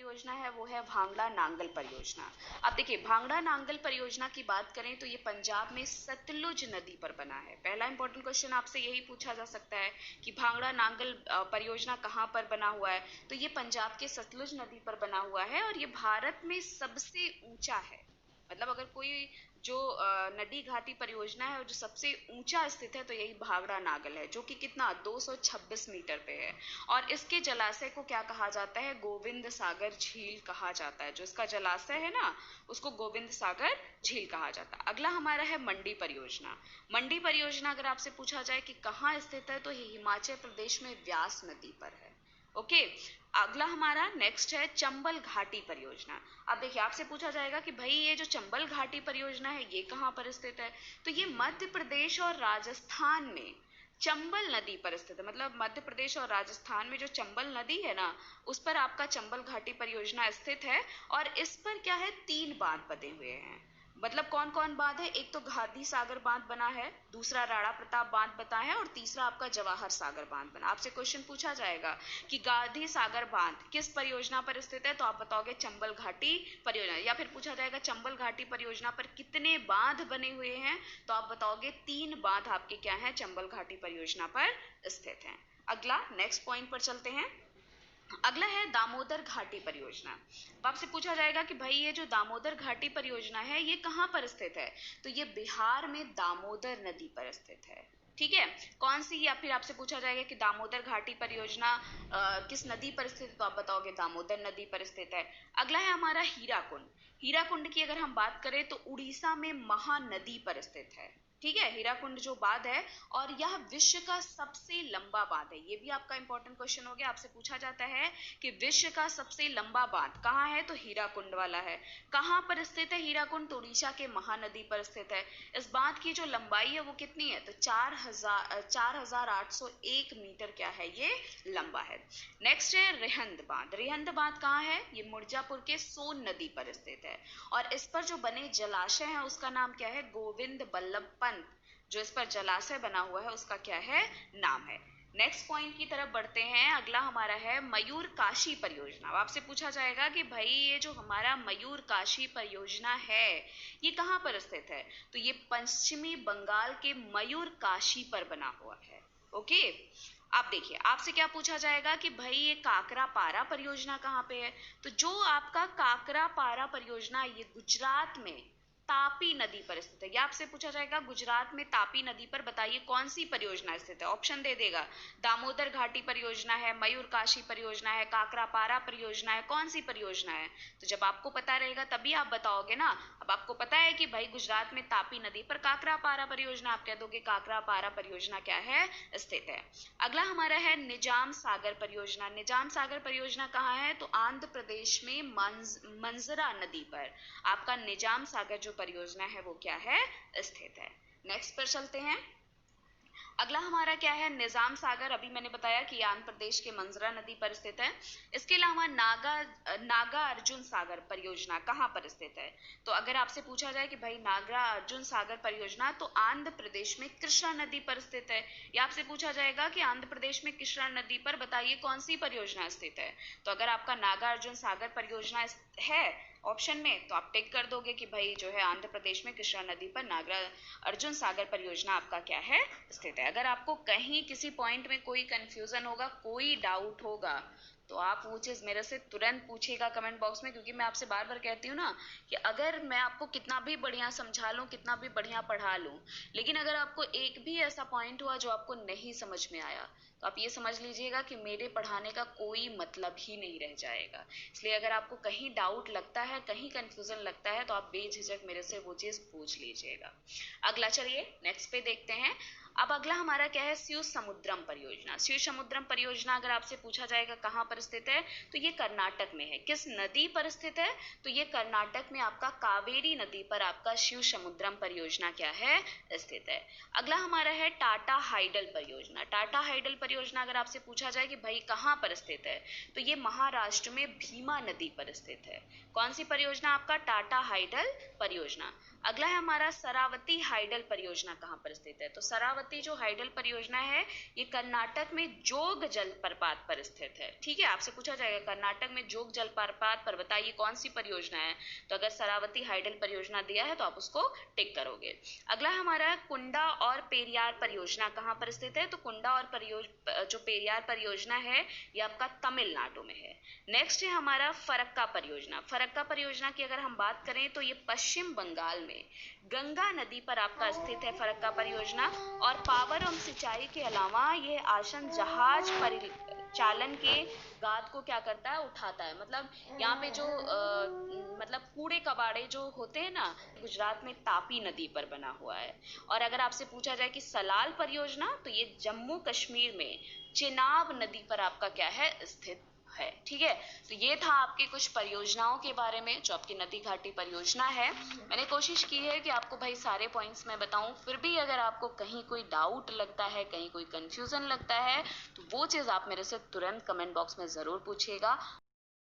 परियोजना है वो है भांगड़ा नांगल परियोजना। अब देखिए, भांगड़ा नांगल परियोजना की बात करें तो ये पंजाब में सतलुज नदी पर बना है। पहला इंपॉर्टेंट क्वेश्चन आपसे यही पूछा जा सकता है कि भांगड़ा नांगल परियोजना कहाँ पर बना हुआ है, तो ये पंजाब के सतलुज नदी पर बना हुआ है और ये भारत में सबसे ऊंचा है। मतलब अगर कोई जो नदी घाटी परियोजना है और जो सबसे ऊंचा स्थित है तो यही भांगड़ा नागल है, जो कि कितना 226 मीटर पे है। और इसके जलाशय को क्या कहा जाता है, गोविंद सागर झील कहा जाता है। जो इसका जलाशय है ना, उसको गोविंद सागर झील कहा जाता है। अगला हमारा है मंडी परियोजना। मंडी परियोजना अगर आपसे पूछा जाए कि कहाँ स्थित है, तो ये हिमाचल प्रदेश में व्यास नदी पर है। ओके, अगला हमारा नेक्स्ट है चंबल घाटी परियोजना। अब देखिए, आपसे पूछा जाएगा कि भाई ये जो चंबल घाटी परियोजना है ये कहाँ पर स्थित है, तो ये मध्य प्रदेश और राजस्थान में चंबल नदी पर स्थित है। मतलब मध्य प्रदेश और राजस्थान में जो चंबल नदी है ना, उस पर आपका चंबल घाटी परियोजना स्थित है। और इस पर क्या है, 3 बांध बने हुए हैं। मतलब कौन कौन बांध है, एक तो गांधी सागर बांध बना है, दूसरा राणा प्रताप बांध बना है और तीसरा आपका जवाहर सागर बांध बना। आपसे क्वेश्चन पूछा जाएगा कि गांधी सागर बांध किस परियोजना पर स्थित है, तो आप बताओगे चंबल घाटी परियोजना। या फिर पूछा जाएगा चंबल घाटी परियोजना पर कितने बांध बने हुए हैं, तो आप बताओगे 3 बांध आपके क्या है, चंबल घाटी परियोजना पर स्थित है। अगला नेक्स्ट पॉइंट पर चलते हैं। अगला है दामोदर घाटी परियोजना। अब आपसे पूछा जाएगा कि भाई ये जो दामोदर घाटी परियोजना है ये कहाँ पर स्थित है, तो ये बिहार में दामोदर नदी पर स्थित है। ठीक है, कौन सी, या फिर आपसे पूछा जाएगा कि दामोदर घाटी परियोजना किस नदी पर स्थित है, तो आप बताओगे दामोदर नदी पर स्थित है। अगला है हमारा हीराकुंड। हीराकुंड की अगर हम बात करें तो उड़ीसा में महानदी पर स्थित है। ठीक है, हीराकुंड जो बांध है, और यह विश्व का सबसे लंबा बांध है। ये भी आपका इंपॉर्टेंट क्वेश्चन हो गया, आपसे पूछा जाता है कि विश्व का सबसे लंबा बांध कहाँ है, तो हीराकुंड वाला है। कहाँ पर स्थित है हीराकुंड, तो उड़ीसा के महानदी पर स्थित है। इस बांध की जो लंबाई है वो कितनी है, तो 4801 मीटर क्या है, ये लंबा है। नेक्स्ट है रिहंद बांध। रिहंद बांध कहाँ है, ये मिर्जापुर के सोन नदी पर स्थित है। और इस पर जो बने जलाशय है उसका नाम क्या है, गोविंद बल्लभ पंत। जो इस पर जलाशय बना हुआ है उसका क्या है, नाम है। नेक्स्ट पॉइंट की तरफ बढ़ते हैं। अगला हमारा है मयूर काशी परियोजना। आपसे पूछा जाएगा कि भाई ये जो हमारा मयूर काशी परियोजना है ये कहाँ पर स्थित है, तो ये पश्चिमी बंगाल के मयूर काशी पर बना हुआ है। ओके, आप देखिए, आपसे क्या पूछा जाएगा कि भाई ये काकरा पारा परियोजना कहाँ पे है, तो जो आपका काकरा पारा परियोजना ये गुजरात में तापी नदी पर स्थित है। या आपसे पूछा जाएगा गुजरात में तापी नदी पर बताइए कौन सी परियोजना स्थित है, ऑप्शन दे देगा, दामोदर घाटी परियोजना है, मयूर काशी परियोजना है, काकरा पारा परियोजना है, कौन सी परियोजना है। तो जब आपको पता रहेगा तभी आप बताओगे ना। अब आपको पता है कि भाई गुजरात में तापी नदी पर काकरा पारा परियोजना, आप कह दोगे काकरा पारा परियोजना क्या है, स्थित है। अगला हमारा है निजाम सागर परियोजना। निजाम सागर परियोजना कहाँ है, तो आंध्र प्रदेश में मंजरा नदी पर आपका निजाम सागर जो परियोजना है वो क्या है, स्थित है। नेक्स्ट पर चलते हैं। अगला हमारा क्या है, निजाम सागर। अभी मैंने बताया कि आंध्र प्रदेश के मंजरा नदी पर स्थित है। इसके अलावा नागा अर्जुन सागर परियोजना कहाँ पर स्थित है, तो अगर आपसे पूछा जाए कि भाई नागा अर्जुन सागर परियोजना, तो आंध्र प्रदेश में कृष्णा नदी पर स्थित है। या आपसे पूछा जाएगा कि आंध्र प्रदेश में कृष्णा नदी पर बताइए कौन सी परियोजना स्थित है, तो अगर आपका नागा अर्जुन सागर परियोजना है ऑप्शन में, तो आप टिक कर दोगे कि भाई जो है आंध्र प्रदेश में कृष्णा नदी पर नागा अर्जुन सागर परियोजना आपका क्या है, स्थित है। अगर आपको कहीं किसी पॉइंट में कोई कंफ्यूजन होगा, कोई डाउट होगा, तो आप वो चीज मेरे से तुरंत पूछिएगा कमेंट बॉक्स में। क्योंकि मैं आपसे बार बार कहती हूँ ना कि अगर मैं आपको कितना भी बढ़िया समझा लूँ, कितना भी बढ़िया पढ़ा लूँ, लेकिन अगर आपको एक भी ऐसा पॉइंट हुआ जो आपको नहीं समझ में आया, तो आप ये समझ लीजिएगा कि मेरे पढ़ाने का कोई मतलब ही नहीं रह जाएगा। इसलिए अगर आपको कहीं डाउट लगता है, कहीं कंफ्यूजन लगता है, तो आप बेझिझक मेरे से वो चीज पूछ लीजिएगा। अगला चलिए नेक्स्ट पे देखते हैं। अब अगला हमारा क्या है, शिव समुद्रम परियोजना। शिव समुद्रम परियोजना अगर आपसे पूछा जाएगा कहाँ पर स्थित है, तो ये कर्नाटक में है। किस नदी पर स्थित है, तो ये कर्नाटक में आपका कावेरी नदी पर आपका शिव समुद्रम परियोजना क्या है, स्थित है। अगला हमारा है टाटा हाइडल परियोजना। टाटा हाइडल परियोजना अगर आपसे पूछा जाए कि भाई कहाँ पर स्थित है, तो ये महाराष्ट्र में भीमा नदी पर स्थित है। कौन सी परियोजना, आपका टाटा हाइडल परियोजना। अगला है हमारा शरावती हाइडल परियोजना कहाँ पर स्थित है। तो शरावती जो हाइडल परियोजना है ये कर्नाटक में जोग जलप्रपात पर स्थित है। ठीक है, आपसे पूछा जाएगा कर्नाटक में जोग जलप्रपात पर बताइए कौन सी परियोजना है। तो अगर शरावती हाइडल परियोजना दिया है तो आप उसको टिक करोगे। अगला हमारा कुंडा और पेरियार परियोजना कहाँ पर स्थित है। तो कुंडा और जो पेरियार परियोजना है ये आपका तमिलनाडु में है। नेक्स्ट है हमारा फरक्का परियोजना। फरक्का परियोजना की अगर हम बात करें तो ये पश्चिम बंगाल में गंगा नदी पर आपका स्थित है फरक्का परियोजना। और पावर एवं सिंचाई के अलावा ये आसन जहाज परिचालन के गाद को क्या करता है, उठाता है। मतलब यहाँ पे जो मतलब कूड़े कबाड़े जो होते हैं ना, गुजरात में तापी नदी पर बना हुआ है। और अगर आपसे पूछा जाए कि सलाल परियोजना, तो ये जम्मू कश्मीर में चिनाब नदी पर आपका क्या है, स्थित है। ठीक है, तो ये था आपके कुछ परियोजनाओं के बारे में जो आपकी नदी घाटी परियोजना है। मैंने कोशिश की है कि आपको भाई सारे पॉइंट्स मैं बताऊं, फिर भी अगर आपको कहीं कोई डाउट लगता है, कहीं कोई कंफ्यूजन लगता है, तो वो चीज़ आप मेरे से तुरंत कमेंट बॉक्स में ज़रूर पूछिएगा।